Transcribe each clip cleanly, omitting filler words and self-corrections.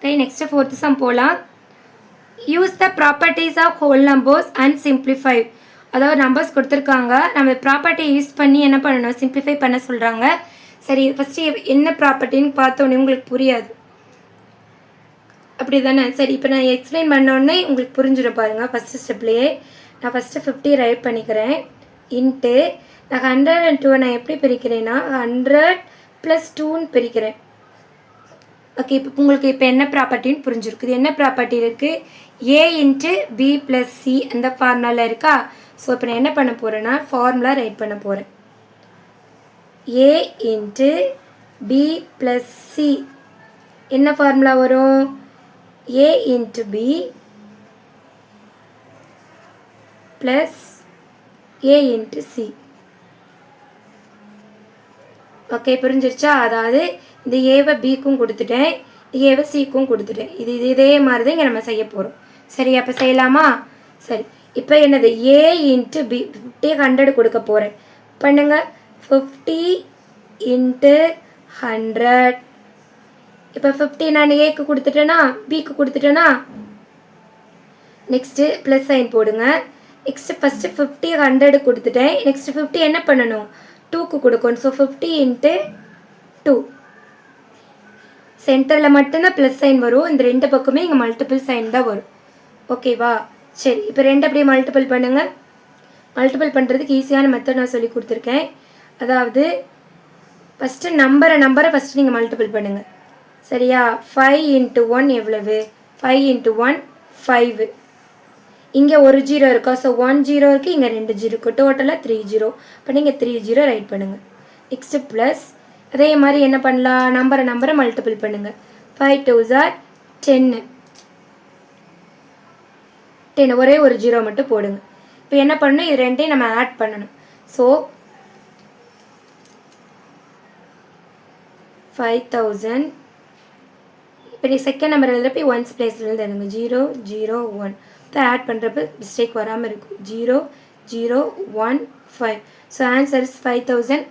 Okay, next fourth sum போலாம். Use the properties of whole numbers and simplify. அதாவது numbers கொடுத்துருக்காங்க, நம்ம property use பண்ணி என்ன பண்ணணும், சிம்பிளிஃபை பண்ண சொல்கிறாங்க. சரி, ஃபஸ்ட்டு என்ன ப்ராப்பர்ட்டின்னு பார்த்தோன்னே உங்களுக்கு புரியாது, அப்படி தானே? சரி, இப்போ நான் எக்ஸ்பிளைன் பண்ணோடனே உங்களுக்கு புரிஞ்சிட பாருங்கள். ஃபஸ்ட்டு ஸ்டெப்லேயே நான் ஃபஸ்ட்டு 50 ரைட் பண்ணிக்கிறேன். இன்ட்டு நான் 100 and 2 நான் எப்படி பிரிக்கிறேன்னா 100 + 2ன்னு பிரிக்கிறேன். ஓகே, இப்போ உங்களுக்கு இப்போ என்ன ப்ராப்பர்ட்டின்னு புரிஞ்சிருக்குது. என்ன ப்ராப்பர்ட்டி இருக்குது? A × B + C அந்த ஃபார்முலாவில் இருக்கா? ஸோ இப்போ நான் என்ன பண்ண போகிறேன்னா ஃபார்முலா ரைட் பண்ண போகிறேன். A × B + C என்ன ஃபார்முலா வரும்? A × B + A × C. Okay, புரிஞ்சிருச்சா? அதாவது இந்த ஏவை பிக்கும் கொடுத்துட்டேன், ஏவை சிக்கும் கொடுத்துட்டேன். இதே மாதிரி தான் இங்கே நம்ம செய்ய போகிறோம். சரி, அப்போ செய்யலாமா? சரி, இப்போ என்னது? A × B 50 100 கொடுக்க போகிறேன். பண்ணுங்க, 50 × 100. இப்போ 50 நான் ஏக்கு கொடுத்துட்டேன்னா பிக்கு கொடுத்துட்டேன்னா நெக்ஸ்ட்டு ப்ளஸ் சைன் போடுங்க. நெக்ஸ்ட்டு ஃபஸ்ட்டு 50 100 கொடுத்துட்டேன். நெக்ஸ்ட்டு 50 என்ன பண்ணணும்? 2க்கு கொடுக்கணும். ஸோ 50 × 2. சென்டரில் மட்டும்தான் ப்ளஸ் சைன் வரும், இந்த ரெண்டு பக்கமே இங்கே மல்டிபிள் சைன் தான் வரும். ஓகேவா? சரி, இப்போ ரெண்டு அப்படியே மல்டிபிள் பண்ணுங்கள். மல்டிபிள் பண்ணுறதுக்கு ஈஸியான மெத்தட் நான் சொல்லி கொடுத்துருக்கேன். அதாவது ஃபஸ்ட்டு நம்பரை ஃபஸ்ட்டு நீங்கள் மல்டிபிள் பண்ணுங்கள். சரியா? 5 × 1 எவ்வளவு? 5 × 1 5. இங்கே ஒரு 0 இருக்கா? ஸோ 1 0 இருக்குது, இங்கே 2 0 இருக்குது, டோட்டலாக 3 0. இப்போ நீங்கள் 3 0 ரைட் பண்ணுங்கள். நெக்ஸ்ட்டு ப்ளஸ் அதே மாதிரி என்ன பண்ணலாம்? நம்பரை மல்டிபிள் பண்ணுங்கள். 5 2s are 10. ஒரே ஒரு 0 மட்டும் போடுங்க. இப்போ என்ன பண்ணணும்? இது ரெண்டையும் நம்ம ஆட் பண்ணணும். ஸோ 5000. இப்போ நீ செகண்ட் நம்பர் எழுதுறப்ப ஒன்ஸ் பிளேஸ்லேருந்து எழுதுங்க. 0 0 1. இப்போ ஆட் பண்ணுறப்ப மிஸ்டேக் வராமல் இருக்கும். 0 0 1 5. So answer is 5100.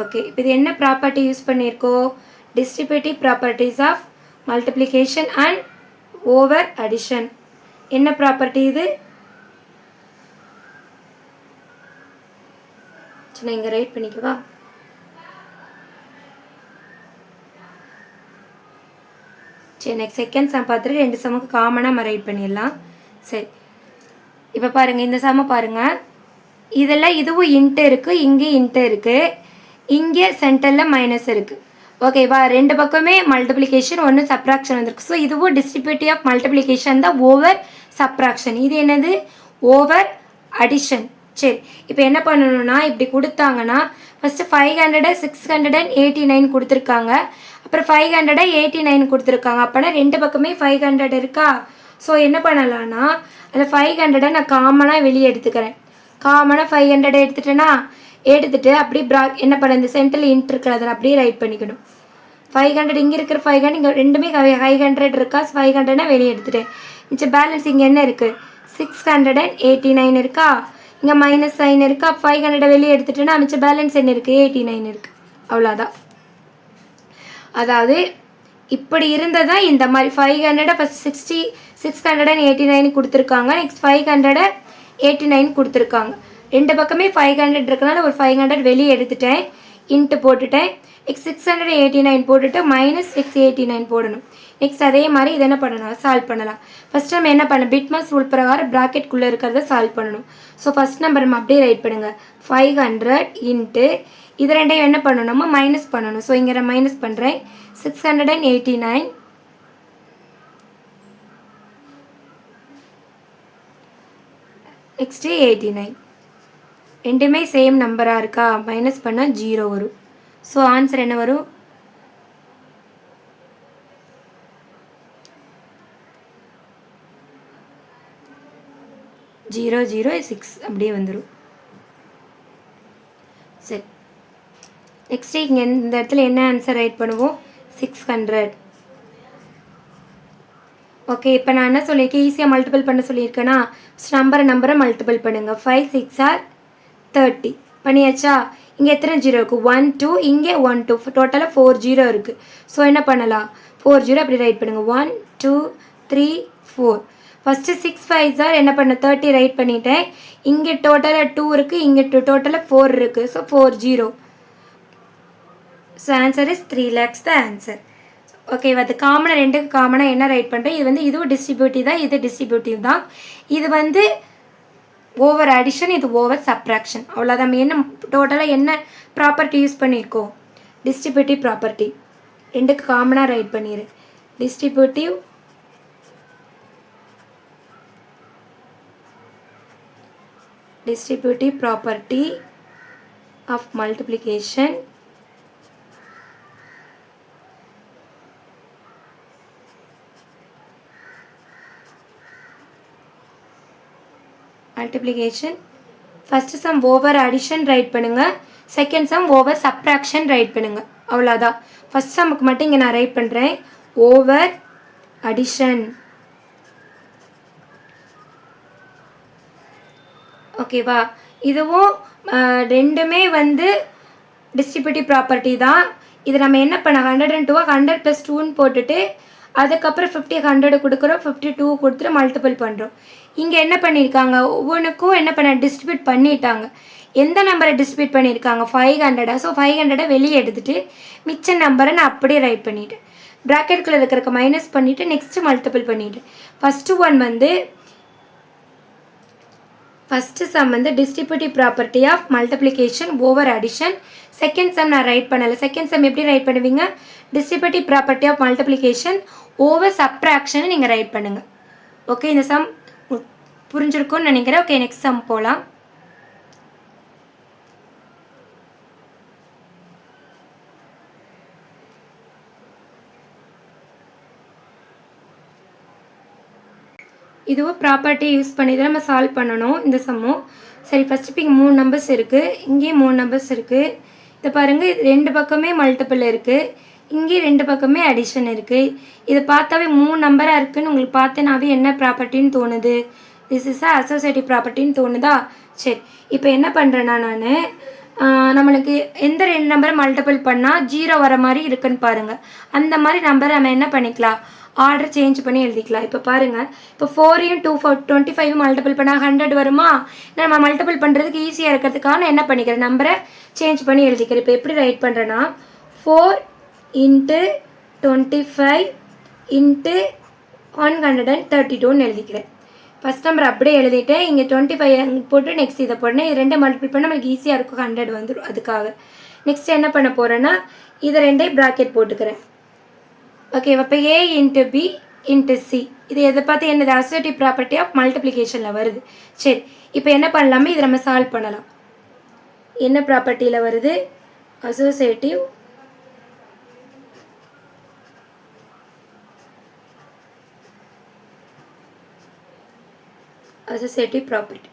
ஓகே, இப்போ இது என்ன ப்ராப்பர்ட்டி யூஸ் பண்ணியிருக்கோம்? Distributive properties of multiplication and over addition. என்ன ப்ராப்பர்ட்டி இது? நான் இங்கே ரைட் பண்ணிக்கவா? சரி, நெக்ஸ்ட் செகண்ட் சம் பார்த்துட்டு 2 சம்முக்கு காமனாக நம்ம ரைட் பண்ணிடலாம். சரி, இப்போ பாருங்கள், இந்த சம்மை பாருங்கள். இதெல்லாம் இதுவும் இன்ட்டு இருக்குது, இங்கே இன்ட்டு இருக்குது, இங்கே சென்டரில் மைனஸ் இருக்குது. ஓகேவா? ரெண்டு பக்கமே மல்டிப்ளிகேஷன், ஒன்று சப்ராக்ஷன் வந்திருக்கு. ஸோ இதுவும் டிஸ்ட்ரிபியூட்டிவ் ஆஃப் மல்டிப்ளிகேஷன் தான், ஓவர் சப்ராக்ஷன். இது என்னது? Over addition. சரி, இப்போ என்ன பண்ணணும்னா இப்படி கொடுத்தாங்கன்னா ஃபஸ்ட்டு 500 689 கொடுத்துருக்காங்க, அப்புறம் 589 கொடுத்துருக்காங்க. அப்போனா ரெண்டு பக்கமே 500 இருக்கா? ஸோ என்ன பண்ணலான்னா அந்த 500 நான் காமனாக வெளியே எடுத்துக்கிறேன். காமனாக 500 எடுத்துட்டேன்னா எடுத்துகிட்டு அப்படியே என்ன பண்ண இந்த சென்டரில் இன்ட் இருக்கிற அதில் அப்படியே ரைட் பண்ணிக்கணும். 500 இங்கே இருக்கிற 500 இங்கே ரெண்டுமே 500 இருக்கா? 500 வெளியே எடுத்துட்டேன். மிச்சம் பேலன்ஸ் இங்கே என்ன இருக்குது? 689 இருக்கா? இங்கே மைனஸ் சைன் இருக்கா? 500 வெளியே எடுத்துட்டேன்னா மிச்சம் பேலன்ஸ் என்ன இருக்குது? 89 இருக்குது. அவ்வளோதான். அதாவது இப்படி இருந்ததான் இந்த மாதிரி 500 ஃபஸ்ட் 689 கொடுத்துருக்காங்க, நெக்ஸ்ட் 589 கொடுத்துருக்காங்க. ரெண்டு பக்கமே 500 இருக்கனால ஒரு 500 வெளியே எடுத்துட்டேன், இன்ட்டு போட்டுட்டேன். நெக்ஸ்ட் 689 போட்டுட்டு மைனஸ் 689 போடணும். நெக்ஸ்ட் அதே மாதிரி இது என்ன பண்ணணும்? சால்வ் பண்ணலாம். ஃபஸ்ட் நம்ம என்ன பண்ணணும்? பிட்மாஸ் ரூல் பிரகாரம் ப்ராக்கெட்குள்ளே இருக்கிறத சால்வ் பண்ணணும். ஸோ ஃபஸ்ட் நம்பர் நம்ம அப்படியே ரைட் பண்ணுங்கள். 500 இன்ட்டு இது ரெண்டையும் என்ன பண்ணணுமா? மைனஸ் பண்ணணும். ஸோ இங்கே நான் மைனஸ் பண்ணுறேன். 689 நெக்ஸ்ட்டு 89. ரெண்டுமே சேம் நம்பராக இருக்கா? மைனஸ் பண்ணால் 0 வரும். ஸோ ஆன்சர் என்ன வரும்? 006 அப்படியே வந்துடும். சரி, நெக்ஸ்ட்டு இங்கே இந்த இடத்துல என்ன ஆன்சர் ரைட் பண்ணுவோம்? 600. ஓகே, இப்போ நான் என்ன சொல்லியிருக்கேன்? ஈஸியாக மல்டிபிள் பண்ண சொல்லியிருக்கேன்னா நம்பரை மல்டிபிள் பண்ணுங்கள். 5 6 are 30. பண்ணியாச்சா? இங்கே எத்தனை ஜீரோ இருக்குது? 1 2, இங்கே 1 2, டோட்டலாக 4 ஜீரோ இருக்குது. ஸோ என்ன பண்ணலாம்? 4 ஜீரோ அப்படி ரைட் பண்ணுங்கள். 1 2 3 4. ஃபஸ்ட்டு 6 5 ஆர் என்ன பண்ண 30 ரைட் பண்ணிட்டேன். இங்கே டோட்டலாக 2 இருக்குது, இங்கே டோட்டலாக 4 இருக்குது. So 4 zero. So answer is 3 lakhs the answer. Okay, அது காமனாக ரெண்டுக்கு காமனாக என்ன ரைட் பண்ணுறேன்? இது வந்து இதுவும் டிஸ்ட்ரிபியூட்டிவ் தான், இது டிஸ்ட்ரிபியூட்டிவ் தான். இது வந்து ஓவர் அடிஷன், இது ஓவர் சப்ராக்ஷன். அவ்வளோதான். என்ன டோட்டலாக என்ன ப்ராப்பர்ட்டி யூஸ் பண்ணியிருக்கோம்? Distributive property. ரெண்டுக்கு காமனாக ரைட் பண்ணிடு. Distributive property of multiplication first sum over addition write பண்ணுங்கள், second sum over subtraction write பண்ணுங்கள். அவ்வளோதான். ஃபஸ்ட் சம்முக்கு மட்டும் இங்கே நான் ரைட் பண்ணுறேன். Over addition. ஓகேவா? இதுவும் ரெண்டுமே வந்து டிஸ்ட்ரிபியூட்டிவ் ப்ராப்பர்ட்டி தான். இது நம்ம என்ன பண்ண 102 100 + 2ன்னு போட்டுட்டு அதுக்கப்புறம் 50 100 கொடுக்குறோம், 52 கொடுத்துட்டு மல்டிபிள் பண்ணுறோம். இங்கே என்ன பண்ணியிருக்காங்க? ஒவ்வொன்றுக்கும் என்ன பண்ண டிஸ்ட்ரிபியூட் பண்ணிட்டாங்க. எந்த நம்பரை டிஸ்ட்ரிபியூட் பண்ணியிருக்காங்க? 500. ஸோ 500 வெளியே எடுத்துகிட்டு மிச்ச நம்பரை நான் அப்படியே ரைட் பண்ணிவிட்டேன். ப்ராக்கெட்டுக்குள்ளே இருக்கிறக்க மைனஸ் பண்ணிவிட்டு நெக்ஸ்ட்டு மல்டிபிள் பண்ணிவிட்டு ஃபஸ்ட்டு சம் வந்து distributive property of multiplication over addition. Second sum நான் ரைட் பண்ணலை. செகண்ட் சம் எப்படி ரைட் பண்ணுவீங்க? Distributive property of multiplication over subtraction நீங்கள் ரைட் பண்ணுங்கள். ஓகே, இந்த சம் புரிஞ்சிருக்கும்னு நினைக்கிறேன். ஓகே, நெக்ஸ்ட் சம் போகலாம். இதுவும் ப்ராப்பர்ட்டி யூஸ் பண்ணி தான் நம்ம சால்வ் பண்ணணும் இந்த சம்மும். சரி, ஃபஸ்ட்டு இப்போ இங்கே 3 நம்பர்ஸ் இருக்குது, இங்கேயும் 3 நம்பர்ஸ் இருக்குது. இதை பாருங்கள், இது 2 பக்கமே மல்டிபிள் இருக்குது, இங்கேயும் 2 பக்கமே அடிஷன் இருக்குது. இதை பார்த்தாவே 3 நம்பராக இருக்குதுன்னு உங்களுக்கு பார்த்தேனாவே என்ன ப்ராப்பர்ட்டின்னு தோணுது? திஸ் இஸ் அசோசியேட்டிவ் ப்ராப்பர்ட்டின்னு தோணுதா? சரி, இப்போ என்ன பண்ணுறேன்னா நான் நம்மளுக்கு எந்த 2 நம்பரை மல்டிபிள் பண்ணால் 0 வர மாதிரி இருக்குன்னு பாருங்கள். அந்த மாதிரி நம்பரை நம்ம என்ன பண்ணிக்கலாம்? ஆர்டர் சேஞ்ச் பண்ணி எழுதிக்கலாம். இப்போ பாருங்கள், இப்போ 4யும் 25 மல்டிபிள் பண்ணால் 100 வருமா? நம்ம மல்டிபிள் பண்ணுறதுக்கு ஈஸியாக இருக்கிறதுக்காக நான் என்ன பண்ணிக்கிறேன்? நம்பரை சேஞ்ச் பண்ணி எழுதிக்கிறேன். இப்போ எப்படி ரைட் பண்ணுறேன்னா 4 × 25 × 132ன்னு எழுதிக்கிறேன். ஃபஸ்ட் நம்பர் அப்படியே எழுதிட்டேன். இங்கே 25 போட்டு நெக்ஸ்ட் இதை போடணும். இது 2 மல்டிபிள் பண்ணால் நம்மளுக்கு ஈஸியாக இருக்கும், 100 வந்துடும். அதுக்காக நெக்ஸ்ட் என்ன பண்ண போகிறேன்னா இதை 2 ப்ராக்கெட் போட்டுக்கிறேன். ஓகே, அப்போ A × B × C இது எதை பார்த்து என்னது? அசோசியேட்டிவ் ப்ராப்பர்ட்டி ஆஃப் மல்டிப்ளிகேஷனில் வருது. சரி, இப்போ என்ன பண்ணலாமே? இதை நம்ம சால்வ் பண்ணலாம். என்ன ப்ராப்பர்ட்டியில் வருது? Associative property.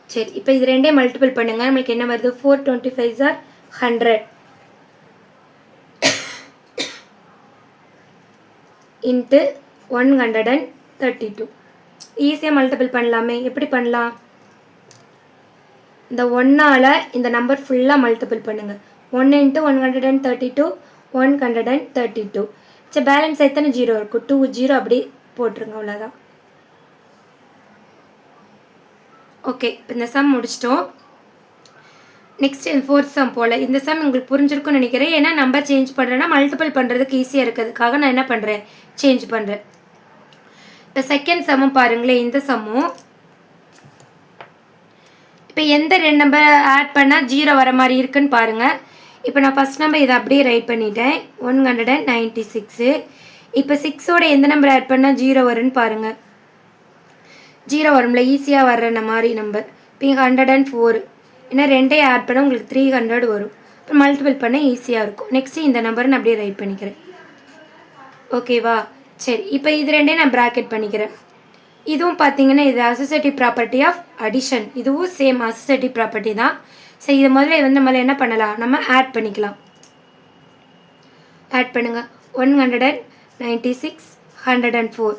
சரி, இப்போ இது 2 மல்டிபிள் பண்ணுங்க. நம்மளுக்கு என்ன வருது? 4 25 are 100 × 132. ஈஸியாக மல்டிபிள் பண்ணலாமே. எப்படி பண்ணலாம்? இந்த 1ஆல் இந்த நம்பர் ஃபுல்லாக மல்டிபிள் பண்ணுங்கள். 1 × 132 132. சரி, பேலன்ஸ் எத்தனை ஜீரோ இருக்கும்? 2 ஜீரோ அப்படி போட்டுருங்க. அவ்வளோதான். ஓகே, இப்போ இந்த சம் முடிச்சிட்டோம். நெக்ஸ்ட் 4th சம் போல். இந்த சம் உங்களுக்கு புரிஞ்சிருக்கும்னு நினைக்கிறேன். ஏன்னா நம்பர் சேஞ்ச் பண்ணுறேன்னா மல்டிபிள் பண்ணுறதுக்கு ஈஸியாக இருக்கிறதுக்காக நான் என்ன பண்ணுறேன்? சேஞ்ச் பண்ணுறேன். இப்போ செகண்ட் சம்மும் பாருங்களேன். இந்த சம்மும் இப்போ எந்த 2 நம்பர் ஆட் பண்ணால் 0 வர மாதிரி இருக்குன்னு பாருங்கள். இப்போ நான் ஃபஸ்ட் நம்பர் இதை அப்படியே ரைட் பண்ணிட்டேன், 196. இப்போ 6ஓட எந்த நம்பர் ஆட் பண்ணால் 0 வரும்னு பாருங்கள். 0 வரும்ல, ஈஸியாக வர்ற மாதிரி நம்பர். இப்போ 104. ஏன்னா 2 ஆட் பண்ணால் உங்களுக்கு 300 வரும். இப்போ மல்டிபிள் பண்ண ஈஸியாக இருக்கும். நெக்ஸ்ட்டு இந்த நம்பரை நான் அப்படியே ரைட் பண்ணிக்கிறேன். ஓகேவா? சரி, இப்போ இது 2 நான் ப்ராக்கெட் பண்ணிக்கிறேன். இதுவும் பார்த்தீங்கன்னா இது அசோசியேட்டிவ் ப்ராப்பர்ட்டி ஆஃப் அடிஷன். இதுவும் சேம் அசோசியேட்டிவ் ப்ராப்பர்ட்டி தான். சரி, இது முதல்ல வந்து நம்மள என்ன பண்ணலாம்? நம்ம ஆட் பண்ணிக்கலாம். ஆட் பண்ணுங்கள். 196 104.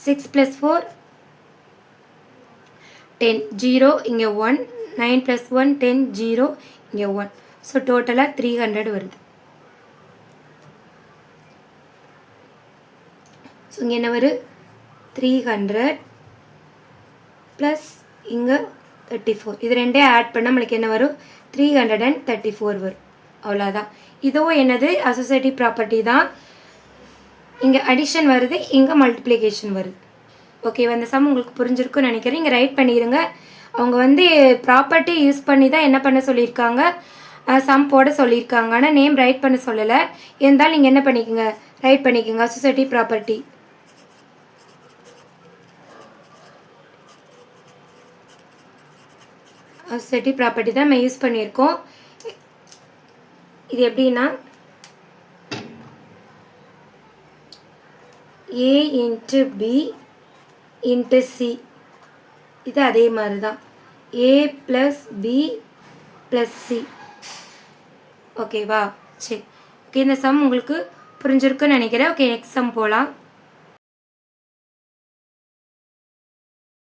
6 + 4 10 0 இங்கே 1 9 + 1 10 0 இங்கே 1 ஸோ டோட்டலாக 300 வருது. ஸோ இங்கே என்ன வரும் 300 ப்ளஸ் இங்கே 34 இது ரெண்டே ஆட் பண்ணால் நம்மளுக்கு என்ன வரும் 334 வரும். அவ்வளோதான். இதுவும் என்னது அசோசியேட்டிவ் ப்ராப்பர்ட்டி தான். இங்கே அடிஷன் வருது, இங்கே மல்டிப்ளிகேஷன் வருது. ஓகே, அந்த சம் உங்களுக்கு புரிஞ்சிருக்குன்னு நினைக்கிறேன். இங்கே ரைட் பண்ணிடுங்க. அவங்க வந்து ப்ராப்பர்ட்டி யூஸ் பண்ணி தான் என்ன பண்ண சொல்லியிருக்காங்க, சம் போட சொல்லியிருக்காங்க. ஆனால் நேம் ரைட் பண்ண சொல்லலை. இருந்தாலும் நீங்கள் என்ன பண்ணிக்கோங்க, ரைட் பண்ணிக்கோங்க அசோசியேட்டிவ் ப்ராப்பர்ட்டி. அசோசியேட்டிவ் ப்ராப்பர்ட்டி தான் நம்ம யூஸ் பண்ணியிருக்கோம். இது எப்படின்னா A × B × C, இது அதே மாதிரி தான் A + B + C. ஓகேவா? சரி, ஓகே, இந்த சம் உங்களுக்கு புரிஞ்சிருக்குன்னு நினைக்கிறேன். ஓகே, நெக்ஸ்ட் சம் போகலாம்.